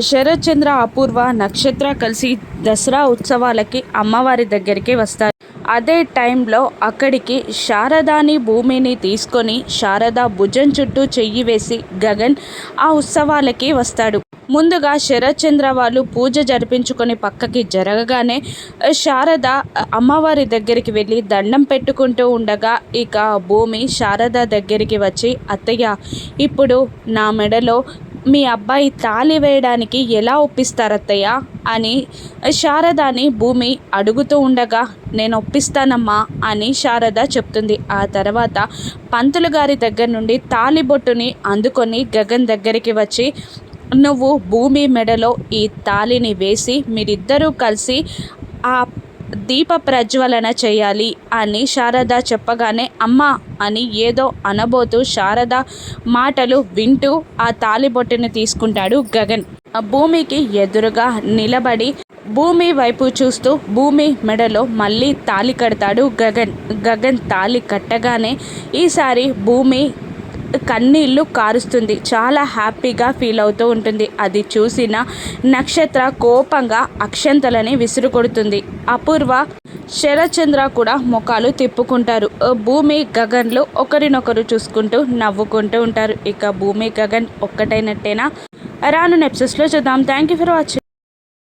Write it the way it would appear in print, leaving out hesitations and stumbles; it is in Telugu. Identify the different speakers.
Speaker 1: శరత్చంద్ర అపూర్వ నక్షత్ర కలిసి దసరా ఉత్సవాలకి అమ్మవారి దగ్గరికి వస్తారు. అదే టైంలో అక్కడికి శారదాని భూమిని తీసుకొని శారద భుజం చుట్టూ చెయ్యి వేసి గగన్ ఆ ఉత్సవాలకి వస్తాడు. ముందుగా శరత్చంద్ర వాళ్ళు పూజ జరిపించుకొని పక్కకి జరగగానే శారద అమ్మవారి దగ్గరికి వెళ్ళి దండం పెట్టుకుంటూ ఉండగా ఇక భూమి శారద దగ్గరికి వచ్చి, అత్తయ్య, ఇప్పుడు నా మెడలో మీ అబ్బాయి తాళి వేయడానికి ఎలా ఒప్పిస్తారత్తయ్య అని శారదాని భూమి అడుగుతూ ఉండగా, నేను ఒప్పిస్తానమ్మా అని శారద చెప్తుంది. ఆ తర్వాత పంతులు గారి దగ్గర నుండి తాళిబొట్టుని అందుకొని గగన్ దగ్గరికి వచ్చి, నువ్వు భూమి మెడలో ఈ తాళిని వేసి మీరిద్దరూ కలిసి ఆ దీప ప్రజ్వలన చేయాలి అని శారద చెప్పగానే, అమ్మ అని ఏదో అనబోతూ శారద మాటలు వింటూ ఆ తాళిబొట్టుని తీసుకుంటాడు గగన్. భూమికి ఎదురుగా నిలబడి భూమి వైపు చూస్తూ భూమి మెడలో మళ్ళీ తాళి కడతాడు గగన్. గగన్ తాళి కట్టగానే ఈసారి భూమి కన్నీళ్ళు కారుస్తుంది. చాలా హ్యాపీగా ఫీల్ అవుతూ ఉంటుంది. అది చూసిన నక్షత్ర కోపంగా అక్షంతలని విసురుకొడుతుంది. అపూర్వ, శరత్చంద్ర కూడా ముఖాలు తిప్పుకుంటారు. భూమి, గగన్లు ఒకరినొకరు చూసుకుంటూ నవ్వుకుంటూ ఉంటారు. ఇక భూమి, గగన్ ఒక్కటైనట్టేనా? రాను ఎపిసోడ్స్లో చూద్దాం. Thank you for watching.